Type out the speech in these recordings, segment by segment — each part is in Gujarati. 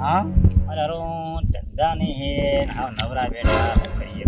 હા અરે અરો ધંધા ને હે હાવ નવરા બેઠા શું કરીએ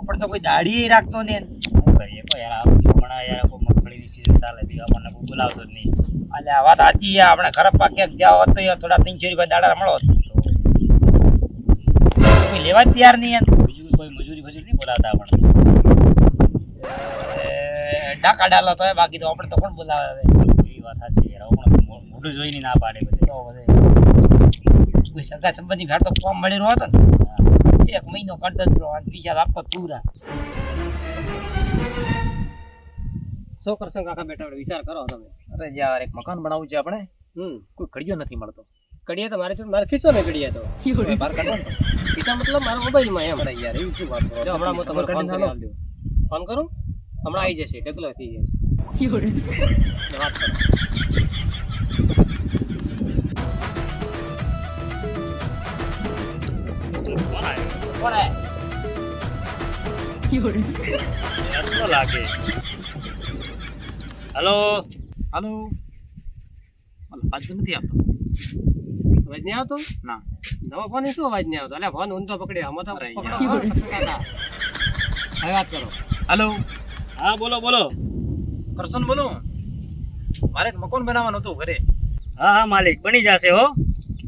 પણ તો કોઈ દાઢી રાખતો ને શું કરીએ કો યાર હમણાં યાર કોઈ મગફળીની સીઝન ચાલે છે આપણને કોઈ બોલાવતો જ નહીં. એટલે આ વાત સાચી છે. આપણે ઘર પાકે જાવ હોત તો યાર થોડા 300 રૂપિયા દાડા મળો કોઈ લેવા જ તૈયાર નહીં યાર. બીજું કોઈ મજૂરી નહીં બોલાવતા આપણને. ડાકા ડાલો તો બાકી તો આપણે તો કોણ બોલાવે હવે. એ વાત સાચી યાર પણ મોઢું જોઈને ના પાડે બધે તો બધે કોઈ સગા સંબંધી ઘર તો કોમ મળી રહ્યો હતો ને 1 મહિનો કંટક રહ્યો અને પૈસા આપો પૂરા. શું કરશો કાકા બેટા વિચાર કરો તમે. અરે યાર એક મકાન બનાવવું છે આપણે. કોઈ કડિયો નથી મળતો. કડીએ તો મારે ખિસ્સો મેં કડીએ તો બહાર કાઢો ને. ખિસ્સા મતલબ મારા મોબાઈલમાં એમ. અરે યાર એવું શું વાત કરો. જો હમણાં હું તમારો ફોન કરી આપજો. ફોન કરું હમણાં આવી જશે ઢગલો થઈ જશે. વાત કરો. કોણ હે? એમ લાગે. હલો હાલો. અવાજ તો નથી આવતો. અવાજ નહીં આવતો ના. નવો ફોન શું અવાજ નહીં આવતો. એટલે ફોન ઊંધો પકડ્યો આમાં તો પકડો. હવે વાત કરો. હાલો. હા બોલો બોલો. કરશન બોલો. મારે એક મકાન બનાવવાનું હતું ઘરે. હા માલિક બની જશે હો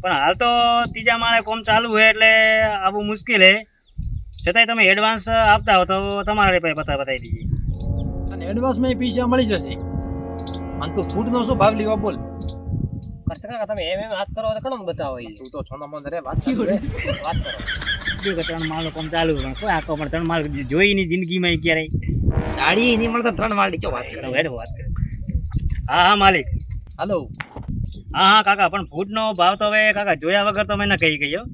પણ હાલ તો ત્રીજા માળે કોમ ચાલુ છે એટલે આવું મુશ્કેલ છે. છતાંય તમે એડવાન્સ આપતા હો તો તમારે બતાવી દઈએ. અને એડવાન્સમાં પૈસા મળી જશે. અને તું ફૂડનો શું ભાવ લેવા બોલ. કરશે કાકા તમે એમ હાથ કરો તો ઘણો બતાવો. તું તો છોના મંદ રે વાત કરો. વાત કરો. બીજું કે 3 માળનો કોમ ચાલુ પણ કોઈ આખો પણ 3 માળ જોઈ ની જિંદગીમાં ક્યારેય ગાડી નહીં મળતા 3 માળ ની વાત કરો. હેડ વાત કરે. હા માલિક. હાલો. હા કાકા પણ ફૂડનો ભાવ તો હવે કાકા જોયા વગર તો મેં ન કહી ગયો.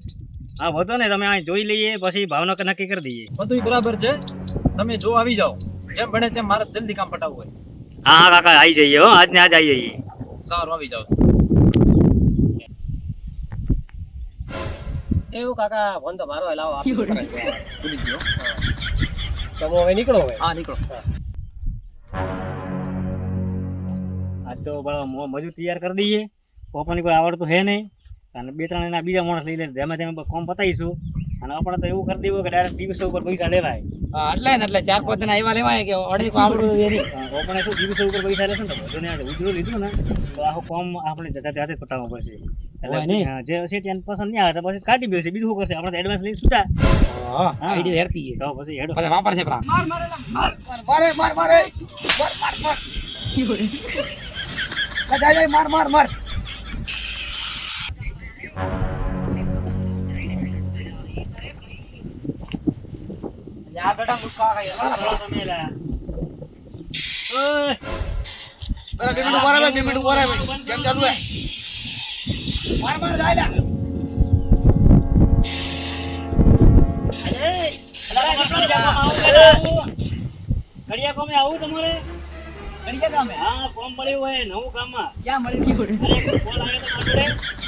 હા વધો ને તમે અહીં જોઈ લઈએ પછી ભાવનો નક્કી કરી દઈએ. બધું બરાબર છે. તમે જો આવી જાઓ જેમ બને તેમ મારે જલ્દી કામ પટાવવું હોય. હા કાકા આવી જઈએ હો આજ ને આજ આવી જઈએ. સારું આવી જાઓ. એવું કાકા ફોન તો મારો લાવો આપ. ભૂલી ગયો. તમે હવે નીકળો હવે. હા નીકળો. આજ તો મજૂર તૈયાર કરી દઈએ. કોપરની કોઈ આવડતું છે નહીં અને 2-3 એના બીજા માણસ લઈ લે ધીમે ધીમે કોમ પતાવીશું. અને આપણે તો એવું કરી દેવું કે ડાયરેક્ટ દિવસો ઉપર પૈસા લેવાય. હા એટલે ને એટલે 4-5 દિન એવા લેવાય કે અડી આવડું એની. આપણે શું દિવસો ઉપર પૈસા લેશે ને તો બધું ને ઉજળું લીધું ને તો આખું કોમ આપણે જાતે પટાવવું પડશે. એટલે જે હશે ત્યાં પસંદ નહીં આવે તો પછી કાઢી દેશે. બીજું શું કરશે આપણે એડવાન્સ લઈ છૂટા. હા આઈડી હેરતી છે. તો પછી હેડો પછી વાપર છે પ્રા. માર મારે. જાય માર. યાર બેટા મુસ્કા ગયા. તમે લા ઓય 2 મિનિટ ઉભા રહે કેમ ચાલુ હે. માર જાય લા. કડિયા કોમે આવું તમારે? કડિયા ગામે. હા કોમ મળ્યું હોય નવું ગામમાં. ક્યાં મળી ગયું? અરે કોલ આવ્યો તો મારા જોડે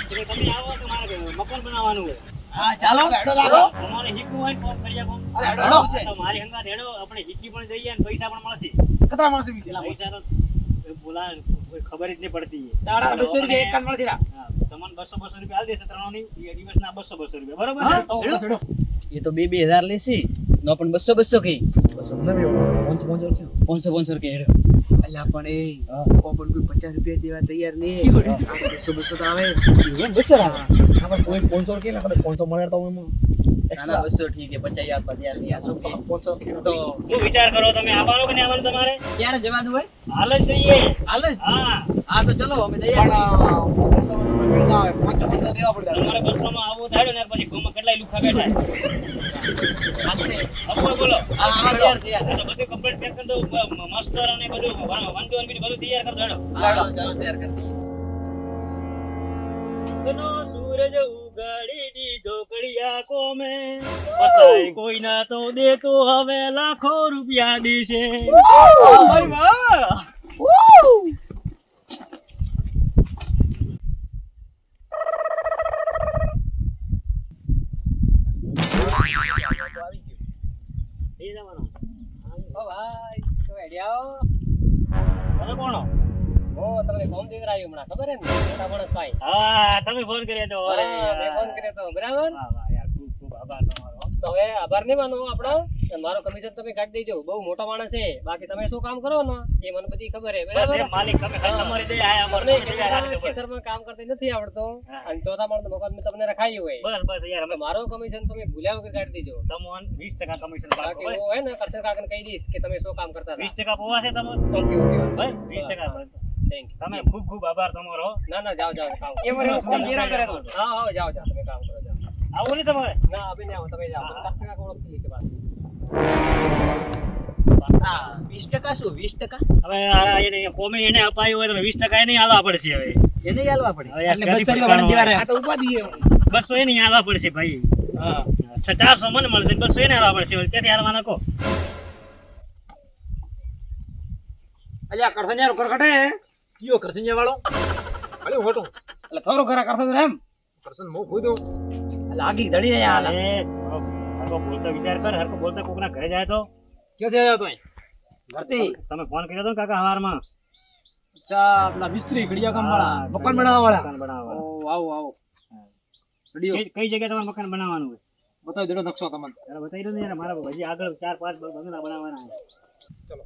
કે તમે આવો કે મારે મકાન બનાવવાનું હોય. હા ચાલો હેડો લાગો. તમારે હીકવું હોય કોમ કડિયા કોમ. અરે હેડો છે. તો મારી હંગાત હેડો આપણે હીકી પણ જઈએ અને પૈસા પણ મળશે. કેટલા મળશે બીજા? પૈસા તો બોલા કોઈ ખબર જ નહીં પડતી. દાડા 200 રૂપિયા એક કાન મળતી રા. હા તમને 200 રૂપિયા આલ દેશે ત્રણોની દિવસના 200 રૂપિયા બરોબર છે. હેડો. એ તો 2,000 લેશે નો પણ 200 કઈ 500 કે હેડો. અલ્યા પણ એ કોપન કોઈ 50 રૂપિયા દેવા તૈયાર નહીં. 200 તો આવે. 200 આવે. આપણે કોઈ 500 કે આપણે 500 મળે તો એમ ના 200 ઠીક છે 50,000 પર તૈયાર નહીં. આ શું કે 500 તો શું વિચાર કરો તમે આવવાનું કે નહીં આવવાનું તમારે? ક્યારે જવાનું હોય? હાલ જ જઈએ. હાલ જ. હા હા તો ચલો અમે તૈયાર. પણ 200 તો મળતા આવે 500 દેવા પડે. તમારે 200 માં આવવું થાય ને પછી ગામમાં કેટલાય લુખા બેઠા છે. બોલો હા આવા તૈયાર. તો બધું કમ્પ્લીટ પેક કરી દઉં માસ્ટર અને બધું વાંધો બીજું બધું તૈયાર કરી દો. હા ચાલો તૈયાર કરી દઈએ. નો સૂરજ ઉગાડી દીધો કડિયા કોમે પસાઈ કોઈ ના તો દેતો હવે લાખો રૂપિયા દેશે. ભાઈ વાહ. એ જવાનો. ઓ ભાઈ તો હેડ્યાઓ. તમે કોણ? હું તમને ફોન દીકરાયું હમણાં ખબર હે ને મોટા માણસ ભાઈ હા તમે ફોન કર્યો તો અરે મેં ફોન કર્યો તો બરાબર વાહ વાહ યાર ખૂબ ખૂબ આભાર તમારો તો હવે આભાર નહીં માનો આપણો અને મારો કમિશન તમે કાઢી દેજો બહુ મોટા માણસ છે બાકી તમે શું કામ કરો ને એ મને બધી ખબર હે બસ બરાબર એ માલિક તમે ખાલી તમારી દે આયા અમારે તમને તમારી દે આયા ખેતરમાં કામ કરતા નથી આવડતો હા. અને ચોથા માળનો મકાન મેં તમને રખાયું હોય બસ બસ યાર અમે તો મારો કમિશન તમે ભૂલ્યા વગર કાઢી દેજો તમોન 20% કમિશન બાકી પાકો હું હે ને કરસન કાકાને કહી દઈશ કે તમે શું કામ કરતા હતા 20% પોવા છે તમે ઓકે ઓકે બસ 20% થેન્ક તમે ખૂબ ખૂબ આભાર તમારો ના ના જાઓ જાઓ કામ કરો. એમાં કોમ નિરામ કરે તો હા હા જાઓ જાઓ તમે કામ કરો જાઓ આવું નહીં તમારે ના અભી નહીં આવો તમે જાઓ હા. કરસન કાકા ઓળખતી લીધી વાત હા 20% શું 20%? હવે આ એને કોમી એને અપાયું હોય તો 20% એને આલવા પડશે હવે એને ય આલવા પડે હવે યાર એટલે ક્યાંથી બસો રૂપિયા ફેરવાનો? દેવા આ તો ઉપાધિ છે. 200 એને આલવા પડશે ભાઈ હા 400 મને મળશે 200 એને આલવા પડશે હવે ક્યાંથી આલવાના કહો અલ્યા કરસનિયારો કરકટે કયો કરસનિયા વાળો અરે હોટો એટલે થોડું ખરા કરતો તો એમ કરસન મો ખોદો એટલે આગી ધડી જાય હાલ અરે હરકો બોલતો વિચાર કર હરકો બોલતા કોકના ઘરે જાય તો ક્યાંથી આવ્યો તો ઘરથી તમે ફોન કર્યો તો ને કાકા હવારમાં અચ્છા આપણા મિસ્ત્રી ઘડિયા કામ વાળા હા, મકાન બનાવવા વાળા મકાન બનાવવા ઓ આવો આવો ઘડિયો કઈ જગ્યાએ તમારે મકાન બનાવવાનું હોય બતાવી દેડો નકશો તમને ત્યારે બતાવી દો ને યાર મારા હજી આગળ 4-5 બંગલા બનાવવાના છે ચલો.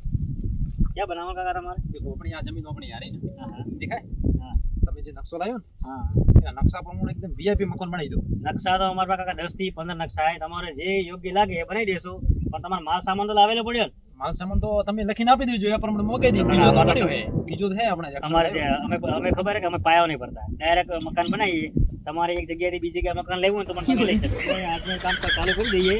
ક્યાં બનાવવા કાકા તમારે દેખો આપણી આ જમીન આપણી યાર હા હા દેખાય હા તમે જે નકશો લાવ્યો હા ને એના નકશા પ્રમાણે એકદમ વીઆઈપી મકાન બનાવી દો નકશા તો અમારા પાસે કાકા 10 થી 15 નકશા છે તમારે જે યોગ્ય લાગે એ બનાવી દેશું પણ તમારે માલ સામાન તો લાવેલો પડ્યો ને માલ સામાન તો તમે લખીને આપી દેજો એ પ્રમાણે મોકલી દઈએ બીજો તો પડ્યો હે બીજો તો હે આપણે અમારે જે અમે ખબર છે કે અમે પાયો નહીં ભરતા ડાયરેક્ટ મકાન બનાવીએ તમારે એક જગ્યાએથી બીજી જગ્યાએ મકાન લેવું હોય તો પણ તમે લઈ શકો તો આજનું કામ તો ચાલુ કરી દઈએ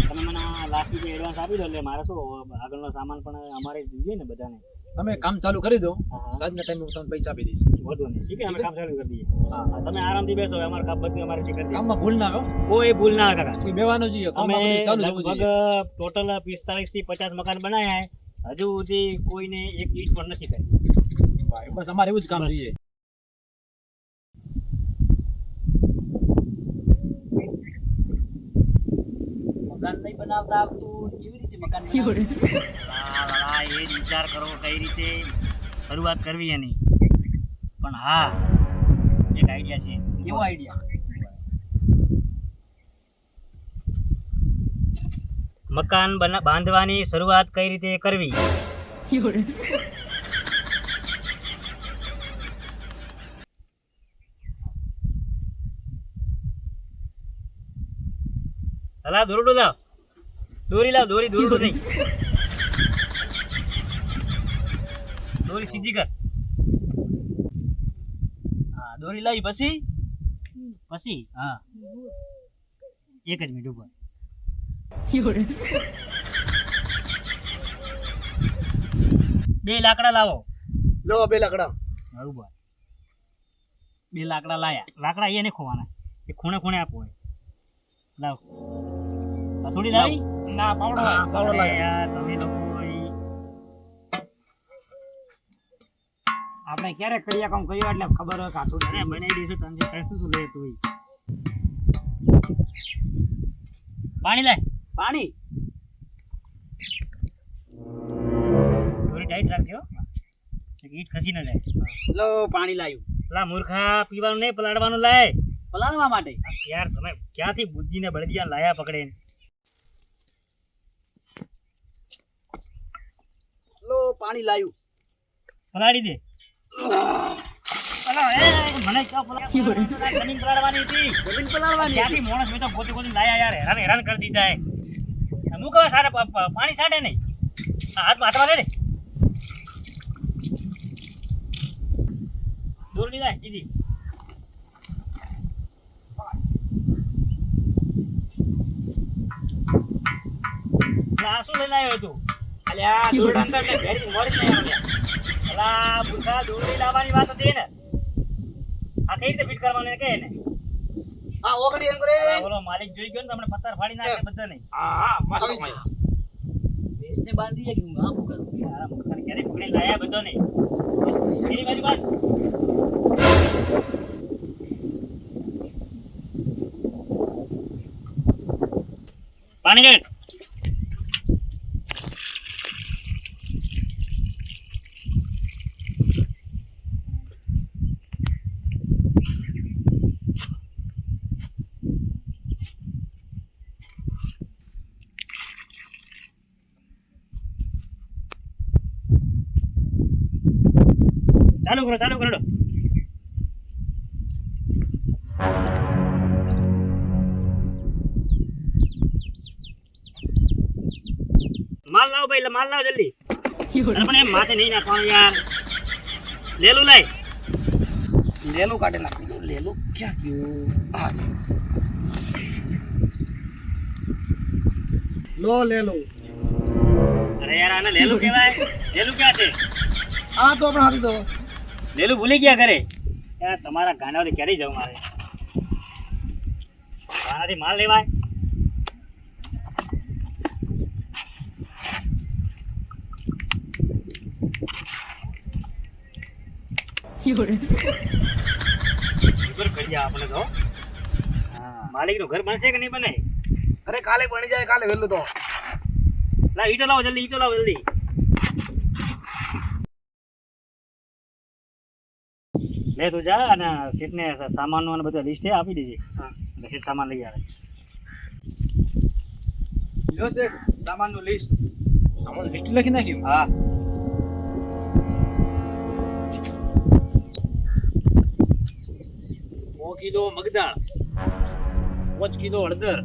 તમે મને લાસ્ટ વીક એડવાન્સ આપી દો એટલે મારે શું આગળનો સામાન પણ અમારે જોઈએ ને બધાને તમે કામ ચાલુ કરી દો હા. સાંજના ટાઈમે હું તમને પૈસા આપી દઈશ વધુ નહીં ઠીક છે અમે કામ ચાલુ કરી દઈએ હા. હા, તમે આરામથી બેસો અમારે કામ બધું અમારે કરી દઈએ કામમાં ભૂલ ના આવે હો. કોઈ ભૂલ ના આવે કાકા કોઈ બેવાનું જોઈએ અમે કામમાં બધું ચાલુ રહેવું લગભગ જોઈએ ટોટલ 45 થી 50 મકાન બનાવ્યા છે હજુ સુધી કોઈને એક ઈંટ પણ નથી કરી ભાઈ, બસ અમારે એવું જ કામ જોઈએ મકાન નહીં બનાવતા આવતું કેવી રીતે મકાન બનાવવું? વાહ, એ જ વિચાર કરો કઈ રીતે શરૂઆત કરવી એની પણ હા એક આઈડિયા છે કેવો આઈડિયા મકાન બાંધવાની શરૂઆત કઈ રીતે કરવી હલા દોરડું લાવ દોરી લાવ દોરી દોરડું નહીં દોરી સીધી કર હા દોરી લાવી પછી પછી હા એક જ મિનિટ ઉપર બે લાકડા લાવો લો બે લાકડા બરોબર બે લાકડા લાયા લાકડા અહીંયા નહીં ખોવાના એ ખૂણે ખૂણે આપો હોય લાવ થોડી લાવી ના પાવડો પાવડો અરે લાવ્યો. યાર તમે લોકો આપણે ક્યારે કડિયા કામ કર્યું એટલે ખબર હોય કાઠું અરે બનાવી દઈશું તમે શું લે તું પાણી લાય પાણી થોડી ટાઈટ રાખજો ઈટ ખસી ન જાય લો પાણી લાવ્યું પેલા મૂર્ખા પીવાનું નહીં પલાળવાનું લાય પલાળવા માટે યાર તમે ક્યાંથી બુદ્ધિને બળદિયા લાયા પકડે લો પાણી લાવ્યું પલાળી દે અલા, એ, મને ક્યાં જમીન પલાળવાની હતી જમીન પલાળવાની ક્યાંથી માણસ મેં તો ગોતી ગોતી લાયા યાર હેરાન હેરાન કરી દીધા હે હું કહે સાડે પાણી સાડે નહીં હાથમાં લે દૂર લીધા ઈજી આ શું લઈને આવ્યો તું અલ્યા દોરડા અંદર ને ભેરી મોડી નહીં આવ્યા અલા બુધા દોરડી લાવવાની વાત હતી ને આ કઈ રીતે ફિટ કરવાનું એને કહે ને હા ઓગડી એમ કરે અલા, બોલો માલિક જોઈ ગયો ને તમને પથ્થર ફાડી નાખે બધા નહીં હા મસ્ત દેશને બાંધી કે હું આમ કરું આ મકાન ક્યારે પકડી લાયા બધો નહીં એની બાજુ બાદ પાણી રેડ ચાલુ કરો હેડો. માલ લાવો ભાઈ, માલ લાવો જલ્દી. અરે પણ એમ માથે નહીં નાખવાનું યાર. લેલું લાય. લેલું કાઢે નાખી દો. લેલું ક્યાં ગયું? હા લો લેલું. અરે યાર આને લેલું કહેવાય. લેલું ક્યાં છે? આ તો આપણે હાથી દો. લેલું ભૂલી ગયા ઘરે. યાર તમારા ગાંડાઓથી ક્યારે જવું મારે? આનાથી માલ લેવાય? ઘર કરી જા આપણે તો. માલિકનું ઘર બનશે કે નહીં બને? અરે કાલે બની જાય, કાલે વહેલું તો. લા ઈટો લાવો જલ્દી, ઈટો લાવો જલ્દી. લે તું જા અને સીટને સામાનનું અને બધું લિસ્ટ આપી દેજે. એટલે સીટ સામાન લઈ આવે. લ્યો છે સામાનનું લિસ્ટ. સામાન લિસ્ટ લખી નાખ્યું. હા 100 કિલો મગદાળ, 5 કિલો હળદર,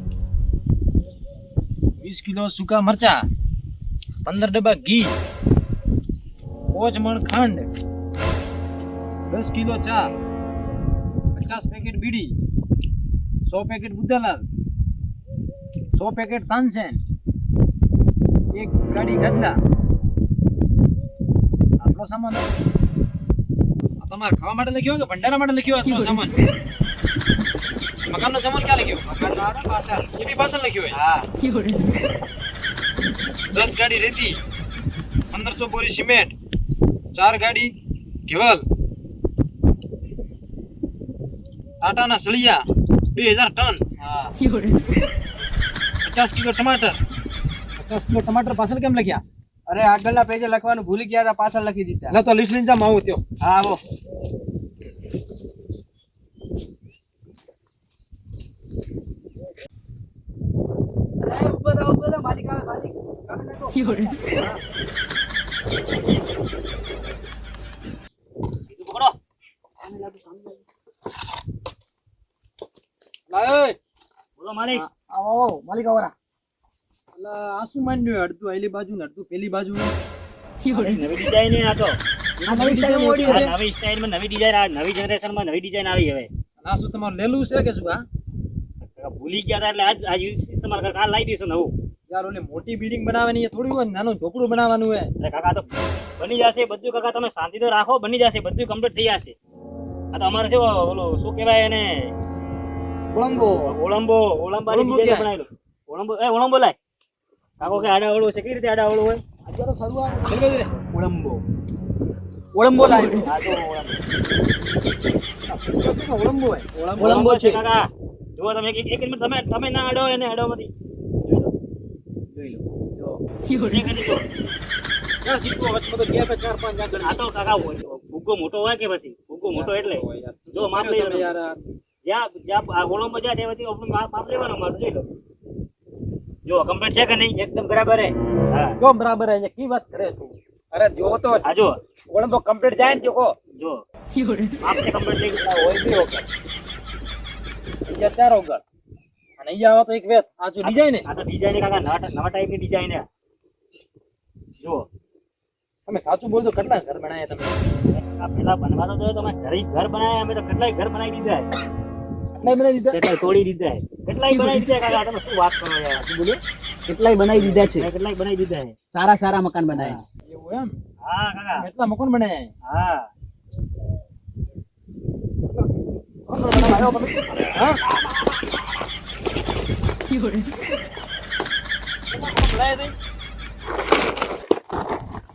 20 કિલો સૂકા મરચા, 15 ડબ્બા ઘી, 5 મણ ખાંડ, 10 કિલો ચા, 50 પેકેટ બીડી, 100 પેકેટ બુદ્ધાલાલ, 100 પેકેટ તાનસેન, 1 ગાડી ગદલા. આટલો સામાન તમારે ખાવા માટે લખ્યો કે ભંડારા માટે લખ્યો? આટલો સામાન મકાનનો સામાન ક્યાં લખ્યો? મકાનનો આ પાછળ એ બી પાછળ લખ્યો હોય. હા 10 ગાડી રેતી, 1500 બોરી સિમેન્ટ, 4 ગાડી કેવલ, ટાટાના સળિયા 2000 ટન, હા 50 કિલો ટમાટર. 50 કિલો ટમાટર પાછળ કેમ લખ્યા? અરે આગળના પેજે લખવાનું ભૂલી ગયા હતા, પાછળ લખી દીધા. એટલે તો લિસ્ટ લઈને જામ આવું ત્યો. હા આવો. ઉપર માલિક આવે, માલિક. બીજું પકડો. લાય બોલો માલિક. આવો માલિક આવરા. એટલે આ શું માંડ્યું? અડધું આલી બાજુ ને અડધું પેલી બાજુ. નવી ડિઝાઇન આ તો. આ નવી ડિઝાઇન ઓડી છે. આ નવી સ્ટાઇલમાં નવી ડિઝાઇન, આ નવી જનરેશનમાં નવી ડિઝાઇન આવી હવે. આ શું તમારું લેલું છે કે શું? હા ભૂલી ગયા હતા એટલે આજ ઇસ્તેમાલ કર, કાલ લાવી દઈશું નવું. યાર ઓલી મોટી બિલ્ડિંગ બનાવવાની એ થોડી હોય ને, નાનું ઝોપડું બનાવવાનું હોય. એટલે કાકા તો બની જશે બધું. કાકા તમે શાંતિ તો રાખો, બની જશે બધું, કમ્પ્લીટ થઈ જશે. આ તો અમારે શું ઓલો શું કહેવાય એને? કોળંબો. ઓળંબાની ડિઝાઇન બનાવેલું. ઓળંબો લાય. કાકો કે આડા ઓળો છે, કેવી રીતે આડા ઓળો હોય? આજે તો શરૂઆત છે. કોળંબો. કોળંબો લાવ્યો. આ તો ઓળંબો. ઓળંબો હોય. ઓળંબો છે. કાકા જુઓ તમે એક મિનિટ, તમે ના અડો એને અડોમાંથી જોઈ લો. ચેક કરી દો. ક્યાં સીધું વચમાં તો ગયા 4-5 આગળ. આ તો કાકા ભૂગો મોટો હોય કે પછી ભૂગો મોટો એટલે જો માપ લઈ લો. યાર જ્યાં આ ઓળંબો જાય ત્યાંથી આપણું માપ લેવાનું. માપ જોઈ લો. જો કમ્પ્લીટ છે કે નહીં? એકદમ બરાબર હે. હા કેમ બરાબર હે? કી વાત કરે તું? અરે જો તો આ જો ઓળંબો કમ્પ્લીટ જાય ને જોકો. જો માપ છે કમ્પ્લીટ થઈ ગયું. હોય બી ઓગળ. અહીંયા 4 ઓગળ. અને અહીંયા આવો તો એક વેત. આ જો ડિઝાઇન હે. આ તો ડિઝાઇન કાકા નવા ટાઈપની ડિઝાઇન હે. જો તમે સાચું બોલ તો કેટલા ઘર બનાયા તમે? આ પેલા બનવાનો તો તમે ઘર બનાવ્યા, અમે તો કેટલાય ઘર બનાવી દીધા હે. કેટલાય બનાવી દીધા? કેટલાય તોડી દીધા હે. કેટલાય બનાવી દીધા કાકા. તમે શું વાત કરો યાર? શું બોલ્યો? કેટલાય બનાવી દીધા છે. કેટલાય બનાવી દીધા હે. સારા સારા મકાન બનાવ્યા છે. એવું એમ? હા કાકા. કેટલા મકાન બનાયા? હા હા? બનાયા તે?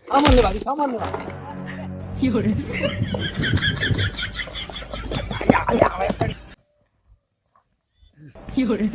સામાન લેવા દી, સામાન લેવા. Fiore.